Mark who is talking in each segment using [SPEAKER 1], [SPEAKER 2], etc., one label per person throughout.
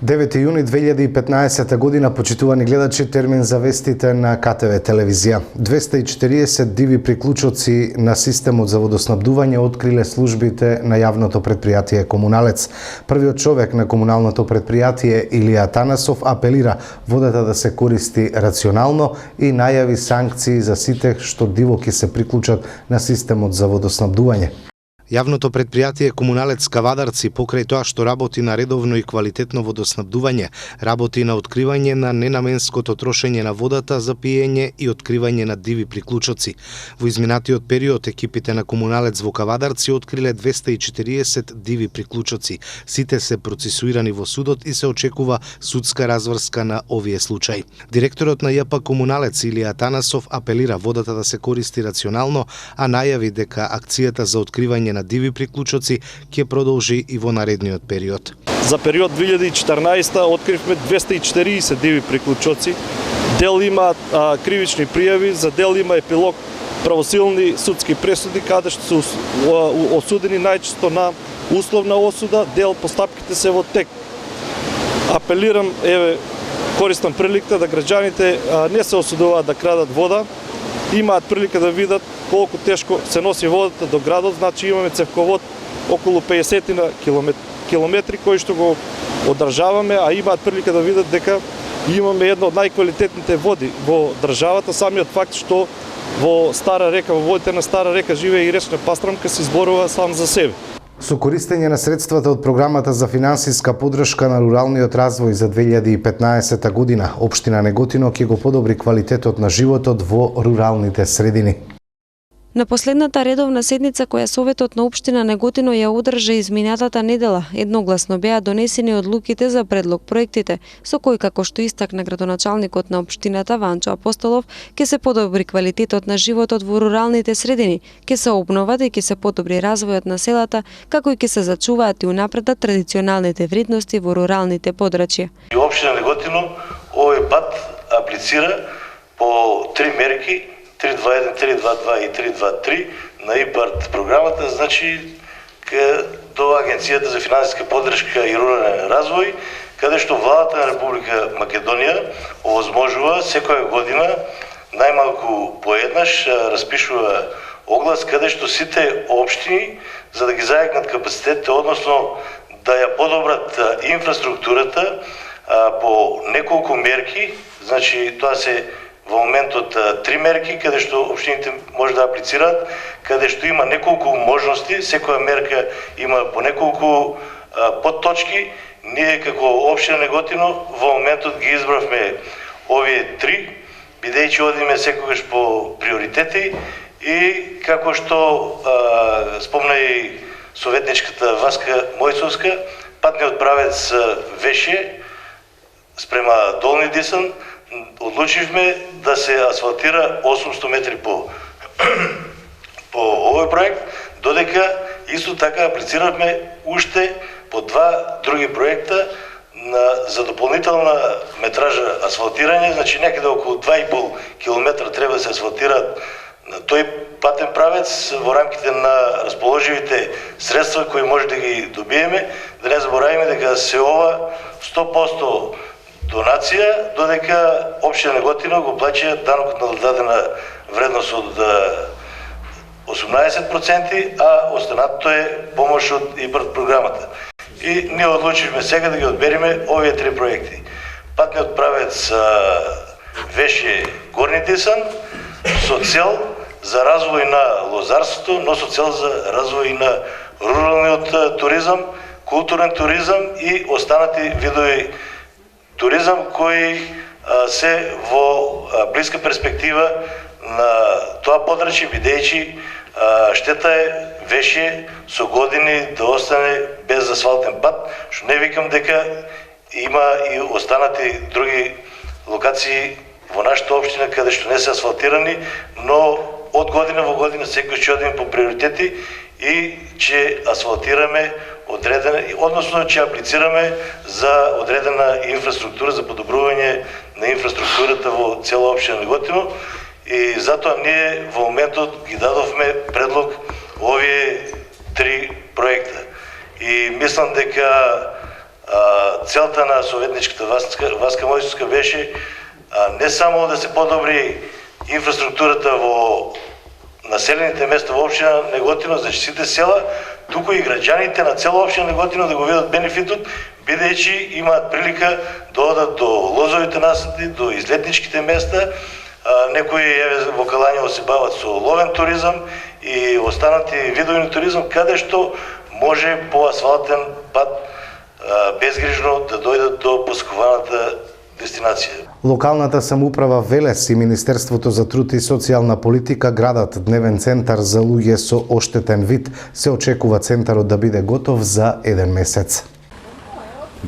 [SPEAKER 1] 9 јуни 2015 година, почитувани гледачи, термин за вестите на КТВ телевизија. 240 диви приклучоци на системот за водоснабдување откриле службите на јавното претпријатие Комуналец. Првиот човек на комуналното претпријатие Илија Танасов апелира водата да се користи рационално и најави санкции за сите што диво ќе се приклучат на системот за водоснабдување. Јавното претпријатие Комуналец Кавадарци, покрај тоа што работи на редовно и квалитетно водоснабдување, работи на откривање на ненаменското трошење на водата за пиење и откривање на диви приклучоци. Во изминатиот период екипите на Комуналец во Кавадарци откриле 240 диви приклучоци. Сите се процесуирани во судот и се очекува судска разврска на овие случаи. Директорот на ЈП Комуналец Илија Танасов апелира водата да се користи рационално, а најави дека акцијата за откривање на диви приклучоци ќе продолжи и во наредниот период.
[SPEAKER 2] За период 2014 откривме 240 диви приклучоци. Дел има кривични пријави, за дел има епилог правосилни судски пресуди, каде што се осудени најчесто на условна осуда, дел постапките се во тек. Апелирам, користам приликата да граѓаните не се осудуваат да крадат вода, имаат прилика да видат колку тешко се носи водата до градот, значи имаме цевковод околу 50 на километри кои што го одржаваме, а имаат прилика да видат дека имаме една од најквалитетните води во државата. Самиот факт што во Стара река, во водите на Стара река живее и речна пастрамка се изборува сам за себе.
[SPEAKER 1] Со користење на средствата од програмата за финансиска поддршка на руралниот развој за 2015 година, општина Неготино ќе го подобри квалитетот на животот во руралните средини.
[SPEAKER 3] На последната редовна седница која Советот на општина Неготино ја одржа изминатата недела, едногласно беа донесени одлуките за предлог проектите, со кои, како што истакна градоначалникот на општината Ванчо Апостолов, ќе се подобри квалитетот на животот во руралните средини, ќе се обноват и ќе се подобри развојот на селата, како и ќе се зачуваат и унапредат традиционалните вредности во руралните подрачја.
[SPEAKER 4] Општина Неготино овој пат аплицира по 3 мерки 3.2.1, 3.2.2 и 3.2.3 на ИПАРТ програмата, значи до Агенцијата за финансиска поддршка и рурален развој, каде што владата на Република Македонија овозможува секоја година најмалку поеднаш распишува оглас каде што сите општини за да ги зајакнат капацитетите, односно да ја подобрат инфраструктурата по неколку мерки, значи тоа се во моментот 3 мерки, каде што општините може да аплицираат, каде што има неколку можности, секоја мерка има по неколку подточки. Ние како општина Неготино во моментот ги избравме овие 3, бидејќи одиме секогаш по приоритети и како што спомна и советничката Васка Мојсовска, патниот правец Веше спрема Долни Дисан, одлучивме да се асфалтира 800 метри по овој проект, додека исто така аплициравме уште по 2 други проекта за дополнителна метража асфалтирање, значи некаде околу 2,5 километра треба да се асфалтираат на тој патен правец во рамките на расположивите средства кои може да ги добиеме. Да не забораваме дека се ова 100% донација, додека општина Неготино го плаќа данокот на додадена вредност од 18%, а останатото е помош од ИПАРТ програмата. И ние одлучивме сега да ги одбериме овие 3 проекти. Патниот правец Веше Горни Дисан со цел за развој на лозарството, но со цел за развој на руралниот туризам, културен туризам и останати видови туризам кои се во блиска перспектива на тоа подрачје, бидејќи штета е Веше со години да остане без асфалтен пат, што не викам дека има и останати други локации во нашата општина каде што не се асфалтирани, но од година во година секој ќе одиме по приоритети и ќе асфалтираме одредена, односно ќе аплицираме за одредена инфраструктура, за подобрување на инфраструктурата во цела општина Неготино, и затоа ние во моментот ги дадовме предлог овие 3 проекта. И мислам дека Целта на советничката Васка Мојсовска беше не само да се подобри инфраструктурата во населените места во општина Неготино, значи сите села, туку и граѓаните на цела општина Неготино да го видат бенефитот, бидејќи имаат прилика да одат до лозовите насади, до излетничките места. Некои во Калањево се бават со ловен туризам и останати видови на туризам, каде што може по асфалтен пат безгрижно да дојдат до посакуваната дестинација.
[SPEAKER 1] Локалната самоуправа Велес и Министерството за труд и социјална политика градат дневен центар за луѓе со оштетен вид. Се очекува центарот да биде готов за 1 месец.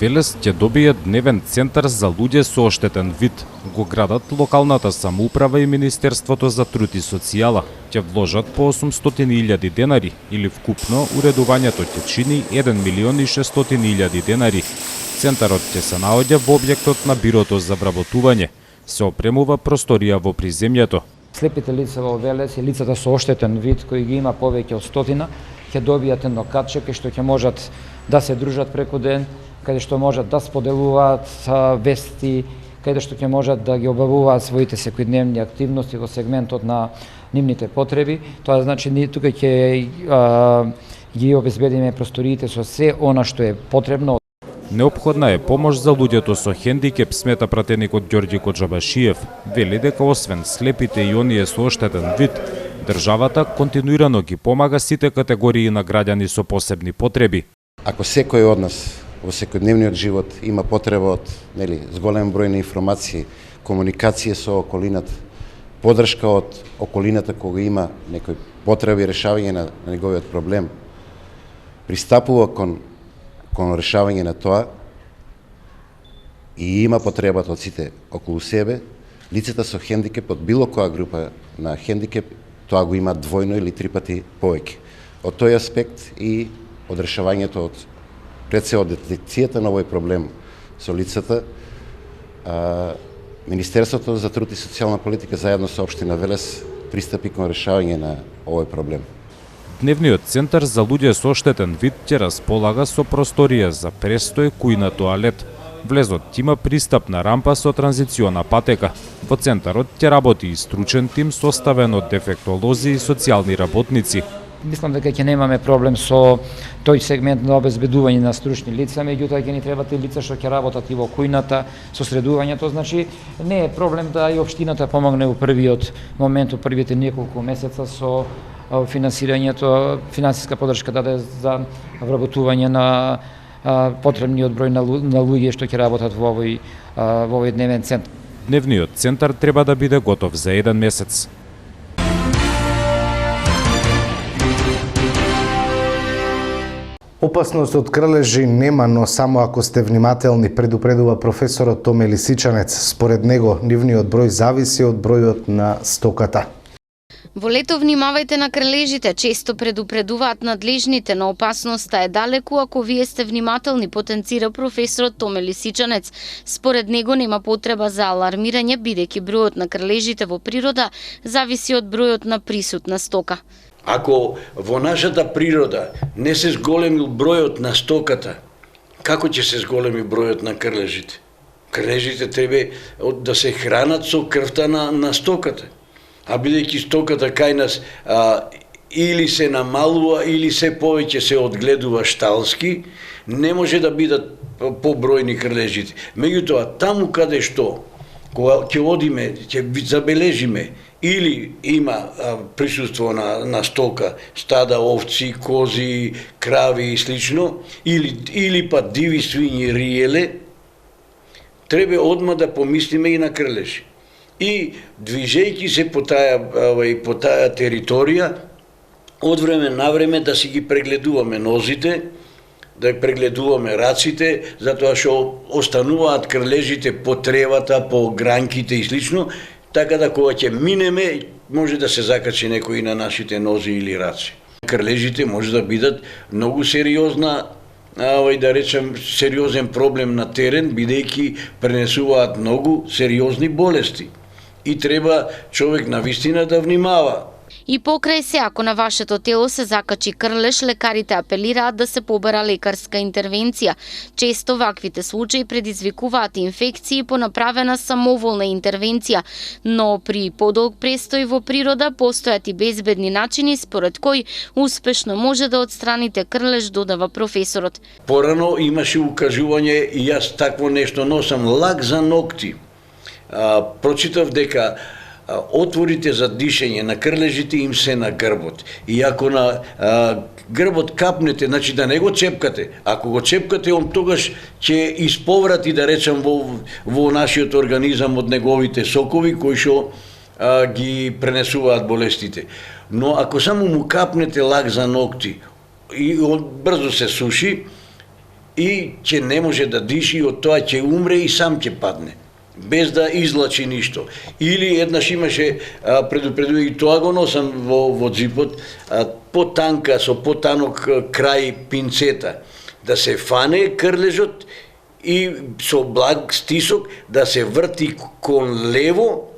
[SPEAKER 5] Велес ќе добие дневен центар за луѓе со оштетен вид. Го градат локалната самоуправа и Министерството за труд и социјала. Ќе вложат по 800.000 денари или вкупно уредувањето ќе чини 1.600.000 денари. Центарот ќе се наоѓа во објектот на Бирото за вработување. Се опремува просторија во приземјето.
[SPEAKER 6] Слепите лица во Велес и лицата со оштетен вид, кои ги има повеќе од 100, ќе добијат едно катче кај што ќе можат да се дружат преку ден, каде што можат да споделуваат вести, каде што ќе можат да ги обавуваат своите секојдневни активности во сегментот на нивните потреби. Тоа значи ние тука ќе ги обезбедиме просториите со се она што е потребно.
[SPEAKER 5] Неопходна е помош за луѓето со хендикеп, смета пратеникот Ѓорѓи Коџабашиев. Вели дека освен слепите и оние со оштетен вид, државата континуирано ги помага сите категории на граѓани со посебни потреби.
[SPEAKER 7] Ако секој од нас во секојдневниот живот има потреба од зголем број на информации, комуникација со околината, поддршка од околината кога има некој потреби решавање на неговиот проблем, пристапува кон решавање на тоа и има потребата од сите околу себе, лицата со хендикеп од било која група на хендикеп, тоа го има двојно или 3 пати повеќе. Од тој аспект и од решавањето од пред се од детекцијата на овој проблем со лицата, Министерството за труд и социјална политика заедно со општина Велес пристапи кон решавање на овој проблем.
[SPEAKER 5] Дневниот центар за луѓе со оштетен вид ќе располага со просторија за престој, кујна, тоалет. Влезот има пристапна рампа со транзициона патека. Во центарот ќе работи и стручен тим составен од дефектолози и социјални работници.
[SPEAKER 6] Мислам дека ќе немаме проблем со тој сегмент на обезбедување на стручни лица, меѓутоа ќе ни требат и лица што ќе работат и во кујната со средувањето, значи не е проблем да и општината помогне во првиот момент, во првите неколку месеца со финансирањето, финансиска поддршка даде за вработување на потребниот број на луѓе што ќе работат во овој дневен центар.
[SPEAKER 5] Дневниот центар треба да биде готов за 1 месец.
[SPEAKER 1] Опасност од кралежи нема, но само ако сте внимателни, предупредува професорот Томе Лисичанец. Според него, нивниот број зависи од бројот на стоката.
[SPEAKER 8] Во лето внимавајте на кралежите, често предупредуваат надлежните, но опасноста е далеку ако вие сте внимателни, потенцира професорот Томе Лисичанец. Според него нема потреба за алармирање, бидејќи бројот на кралежите во природа зависи од бројот на присутна стока.
[SPEAKER 9] Ако во нашата природа не се зголемил бројот на стоката, како ќе се зголеми бројот на кралежите? Кралежите треба да се хранат со крвта на стоката. А бидејќи стоката кај нас или се намалува, или се повеќе се одгледува шталски, не може да бидат побројни кралежите. Меѓутоа, таму каде што, кога ќе одиме, ќе забележиме, или има присуство на стока, стада, овци, кози, крави и слично, или па диви свињи, риеле, треба одма да помислиме и на кралежи. И движејќи се по таа територија, од време на време да си ги прегледуваме нозите, да прегледуваме раците, затоа што остануваат кралежите по тревата, по гранките и слично, така да кога ќе минеме, може да се закачи некој на нашите нози или раци. Кралежите може да бидат многу сериозна, да речем, сериозен проблем на терен, бидејќи пренесуваат многу сериозни болести. И треба човек навистина да внимава
[SPEAKER 8] И покрај се, ако на вашето тело се закачи крлеж, лекарите апелираат да се побара лекарска интервенција. Често ваквите случаи предизвикуваат инфекции по направена самоволна интервенција, но при подолг престој во природа постојат и безбедни начини според кои успешно може да отстраните крлеж, додава професорот.
[SPEAKER 9] Порано имаше укажување и јас такво нешто носам, лак за ногти. Прочитав дека отворите за дишење на крлежите им се на грбот. И ако на грбот капнете, значи да не го чепкате. Ако го чепкате, он тогаш ќе исповрати, да речам, во нашиот организам од неговите сокови кои што ги пренесуваат болестите. Но ако само му капнете лак за ногти и он брзо се суши и ќе не може да диши, од тоа ќе умре и сам ќе падне, без да излачи ништо. Или еднаш имаше предупредување, и тоа го носам во джипот, потанка, со потанок крај пинцета, да се фане крлежот и со благ стисок да се врти кон лево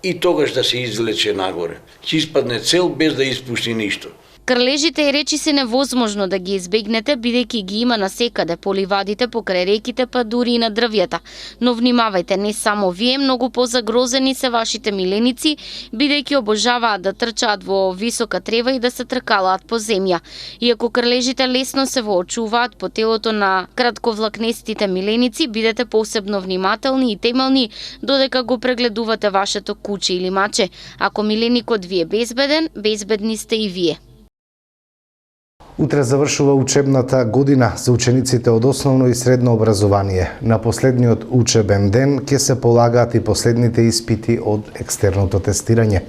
[SPEAKER 9] и тогаш да се извлече нагоре. Ќе испадне цел без да испушти ништо.
[SPEAKER 8] Крлежите е речиси невозможно да ги избегнете, бидејќи ги има насекаде по ливадите, покрај реките, па дури и на дрвјата. Но внимавајте, не само вие, многу позагрозени се вашите миленици, бидејќи обожаваат да трчаат во висока трева и да се тркалаат по земја. Иако крлежите лесно се воочуваат по телото на кратковлакнестите миленици, бидете посебно внимателни и темелни додека го прегледувате вашето куче или маче. Ако миленикот ви е безбеден, безбедни сте и вие.
[SPEAKER 1] Утре завршува учебната година за учениците од основно и средно образование. На последниот учебен ден ќе се полагаат и последните испити од екстерното тестирање.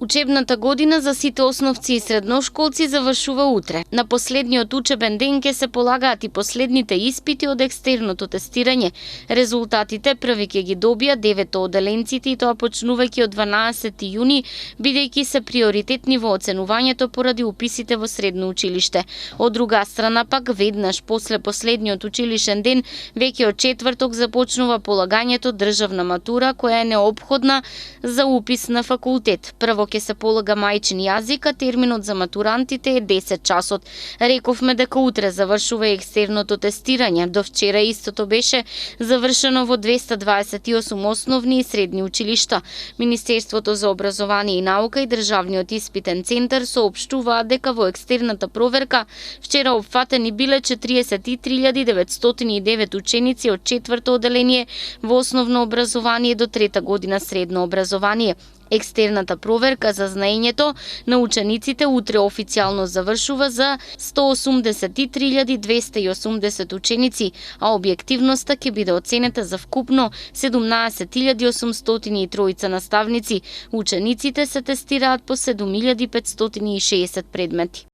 [SPEAKER 8] Учебната година за сите основци и средношколци завршува утре. На последниот учебен ден ќе се полагаат и последните испити од екстерното тестирање. Резултатите први ќе ги добијат 9 оделенците и тоа почнувајќи од 12 јуни, бидејќи се приоритетни во оценувањето поради уписите во средно училиште. Од друга страна пак, веднаш после последниот училишен ден, веќе од четврток започнува полагањето државна матура, која е неопходна за упис на факултет. Прво ќе се полага мајчин јазик, а терминот за матурантите е 10 часот. Рековме дека утре завршува екстерното тестирање. До вчера истото беше завршено во 228 основни и средни училишта. Министерството за образование и наука и Државниот испитен центар соопштуваат дека во екстерната проверка вчера опфатени биле 43.909 ученици од четврто оделение во основно образование до трета година средно образование. Екстерната проверка за знаењето на учениците утре официјално завршува за 183.280 ученици, а објективноста ќе биде оценета за вкупно 17.803 наставници. Учениците се тестираат по 7.560 предмети.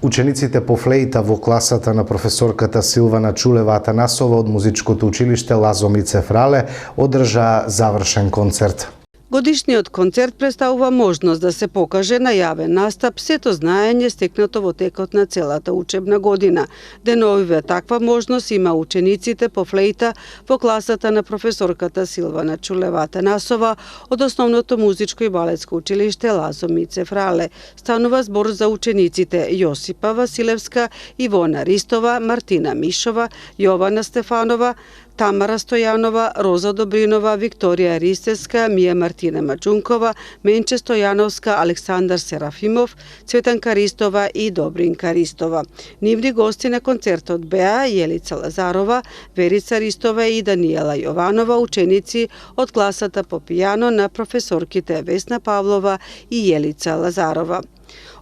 [SPEAKER 1] Учениците по флејта во класата на професорката Силвана Чулева Атанасова од музичкото училиште Лазомице Фрале одржаа завршен концерт.
[SPEAKER 10] Годишниот концерт представува можност да се покаже на јавен настап сето знаење стекнато во текот на целата учебна година. Деновиве таква можност има учениците по флејта во класата на професорката Силвана Чулева Атанасова од основното музичко и балетско училиште Лазомице Фрале. Станува збор за учениците Јосипа Василевска, Ивона Ристова, Мартина Мишова, Јована Стефанова, Тамара Стојанова, Роза Добринова, Викторија Ристевска, Мија Мартина Маджункова, Менче Стојановска, Александар Серафимов, Цветанка Ристова и Добринка Ристова. Нивни гости на концертот беа Јелица Лазарова, Верица Ристова и Даниела Јованова, ученици од класата по пијано на професорките Весна Павлова и Јелица Лазарова.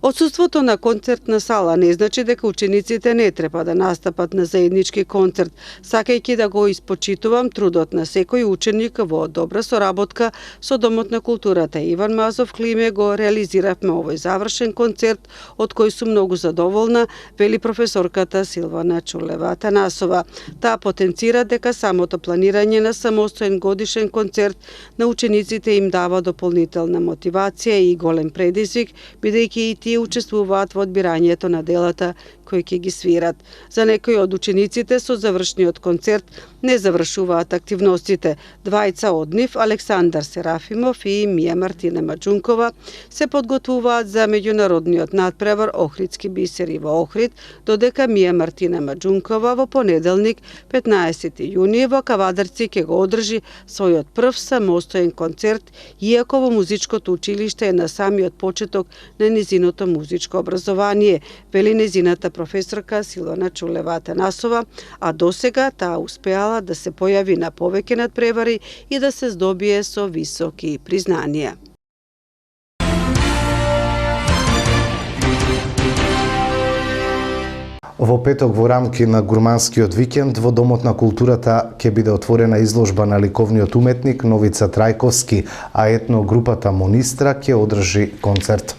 [SPEAKER 10] Отсуството на концертна сала не значи дека учениците не треба да настапат на заеднички концерт, сакајќи да го испочитувам трудот на секој ученик во добра соработка со Домот на културата Иван Мазов Климе го реализиравме овој завршен концерт, од кој сум многу задоволна, вели професорката Силвана Чулева Атанасова. Таа потенцира дека самото планирање на самостоен годишен концерт на учениците им дава дополнителна мотивација и голем предизвик, бидејќи и тие учествуваат во одбирањето на делата кои ќе ги свират. За некои од учениците со завршниот концерт не завршуваат активностите. Двајца од нив, Александар Серафимов и Мија Мартина Маџункова, се подготвуваат за меѓународниот надпревар Охридски бисери во Охрид, додека Мија Мартина Маџункова во понеделник, 15 јуни, во Кавадарци ќе го одржи својот прв самостоен концерт, иако во музичкото училиште е на самиот почеток на незиното музичко образование, вели незината професорка Силвана Чулева Атанасова, а досега таа успеала да се појави на повеќе надпревари и да се здобие со високи признанија.
[SPEAKER 1] Во петок во рамки на гурманскиот викенд во Домот на културата ќе биде отворена изложба на ликовниот уметник Новица Трајковски, а етногрупата Монистра ќе одржи концерт.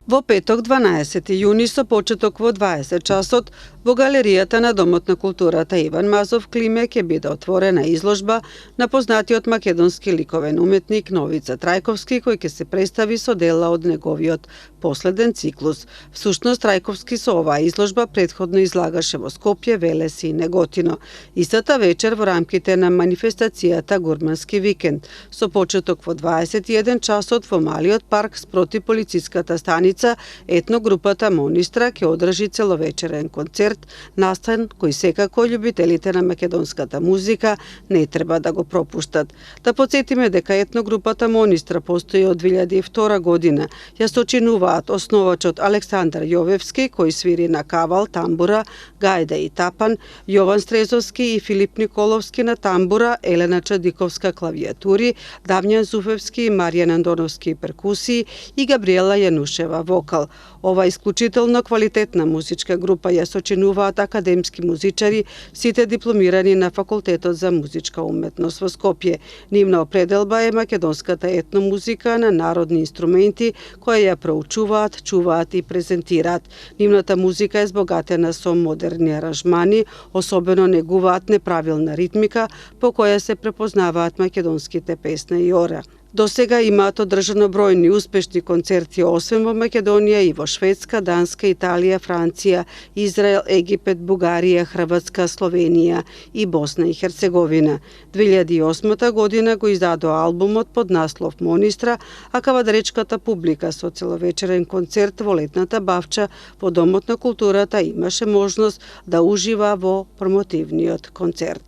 [SPEAKER 10] Во петок 12 јуни со почеток во 20 часот во галеријата на Домот на културата Иван Мазов Климе ќе биде отворена изложба на познатиот македонски ликовен уметник Новица Трајковски, кој ќе се представи со дела од неговиот последен циклус. Всушност Трајковски со оваа изложба претходно излагаше во Скопје, Велес и Неготино. Истата вечер во рамките на манифестацијата Гурмански викенд со почеток во 21 часот во малиот парк спроти полициската станица, етногрупата Монистра ќе одржи целовечерен концерт, настан кој секако љубителите на македонската музика не треба да го пропуштат. Да подсетиме дека етногрупата Монистра постои од 2002 година. Ја сочинуваат основачот Александар Јовевски, кој свири на кавал, тамбура, гајда и тапан, Јован Стрезовски и Филип Николовски на тамбура, Елена Чадиковска клавиатури, Дамјан Зуфевски и Маријан Андоновски перкусии и Габриела Јанушева вокал. Ова исклучително квалитетна музичка група ја сочинуваат академски музичари, сите дипломирани на Факултетот за музичка уметност во Скопје. Нивна определба е македонската етномузика на народни инструменти, која ја проучуваат, чуваат и презентираат. Нивната музика е збогатена со модерни аранжмани, особено негуваат неправилна ритмика, по која се препознаваат македонските песна и ора. До сега имаат одржано бројни успешни концерти освен во Македонија и во Шведска, Данска, Италија, Франција, Израел, Египет, Бугарија, Хрватска, Словенија и Босна и Херцеговина. 2008 година го издадоа албумот под наслов Монистра, а кавадаречката публика со целовечерен концерт во летната бавча во Домот на културата имаше можност да ужива во промотивниот концерт.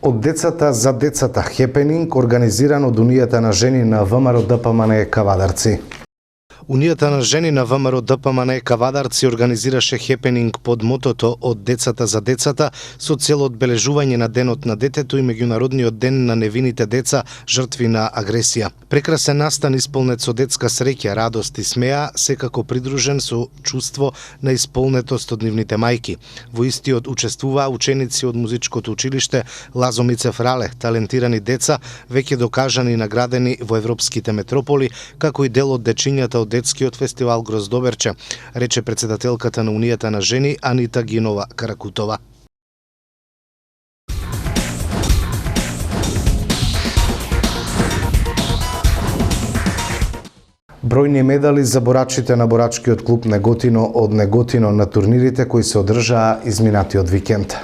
[SPEAKER 1] Од децата за децата хепенинг организиран од Унијата на жени на ВМРО ДПМН Кавадарци. Унијата на жени на ВМРО ДПМН Кавадарци организираше хепенинг под мотото од децата за децата со цел одбележување на Денот на детето и Меѓународниот ден на невините деца жртви на агресија. Прекрасен настан исполнет со детска среќа, радост и смеа, секако придружен со чувство на исполнетост од нивните мајки. Во истиот учествуваа ученици од музичкото училиште Лазо Мицев Рале, талентирани деца, веќе докажани и наградени во европските метрополи, како и дел од дечињата од детскиот фестивал Гроздоберче, рече председателката на Унијата на жени Анита Гинова Каракутова. Бројни медали за борачите на борачкиот клуб Неготино од Неготино на турнирите кои се одржаа изминатиот викенд.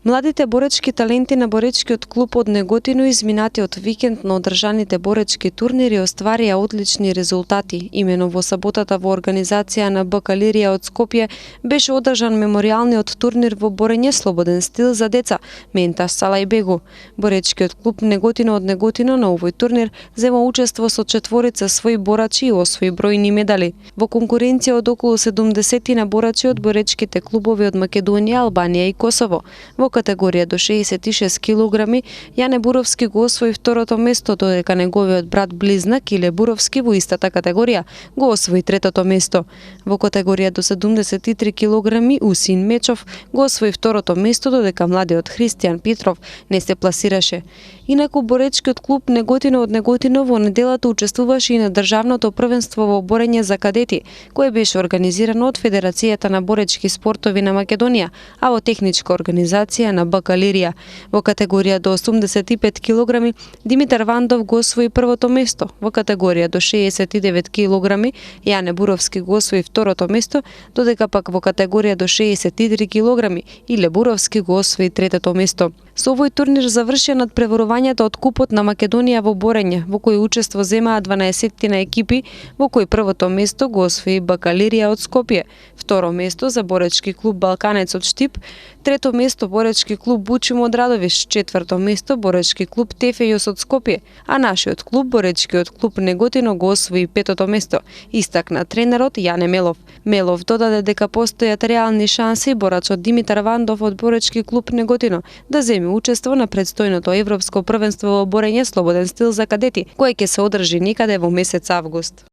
[SPEAKER 3] Младите боречки таленти на боречкиот клуб од Неготино изминатиот викенд на одржаните боречки турнири остварија одлични резултати. Имено во саботата во организација на БК Лирија од Скопје беше одржан меморијалниот турнир во борење слободен стил за деца Менташ Салајбегу. Боречкиот клуб Неготино од Неготино на овој турнир зема учество со четворица своји борачи и освои бројни медали. Во конкуренција од околу 70 на борачи од боречките клубови од Македонија, Албанија и Косово. Во категорија до 66 килограми, Јане Буровски го освои второто место, додека неговиот брат близнак Иле Буровски во истата категорија го освои третото место. Во категорија до 73 килограми Усин Мечов го освои второто место, додека младиот Христијан Петров не се пласираше. Инаку боречкиот клуб Неготино од Неготино во неделата учествуваше и на државното првенство во борење за кадети, кое беше организирано од Федерацијата на боречки спортови на Македонија, а во техничка организација номинација на бакалерија. Во категорија до 85 килограми Димитар Вандов го освои првото место. Во категорија до 69 килограми Јане Буровски го освои второто место, додека пак во категорија до 63 килограми Иле Буровски го освои третото место. Со овој турнир завршија надпреварувањето од Купот на Македонија во борење, во кој учество земаа 12 на екипи, во кој првото место го освои Бакалерија од Скопје, второ место за боречки клуб Балканец од Штип, трето место боречки клуб Бучим од Радовиш, четврто место боречки клуб Тефејос од Скопје, а нашиот клуб, боречкиот клуб Неготино, го освои петото место, истакна тренерот Јане Мелов. Мелов додаде дека постојат реални шанси борачот Димитар Вандов од боречки клуб Неготино да земи учество на предстојното европско првенство во борење слободен стил за кадети, кое ќе се одржи некаде во месец август.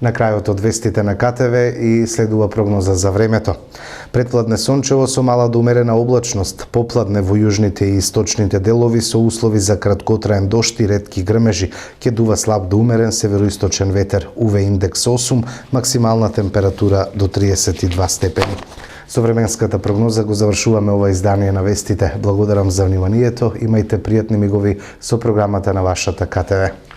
[SPEAKER 1] На крајот од вестите на КТВ и следува прогноза за времето. Предпладне сончево со мала до умерена облачност, попладне во јужните и источните делови со услови за краткотраен дожд и ретки грмежи, ќе дува слаб до умерен североисточен ветер, УВ индекс 8, максимална температура до 32 степени. Со временската прогноза го завршуваме ова издание на вестите. Благодарам за вниманието, имајте пријатни мигови со програмата на вашата КТВ.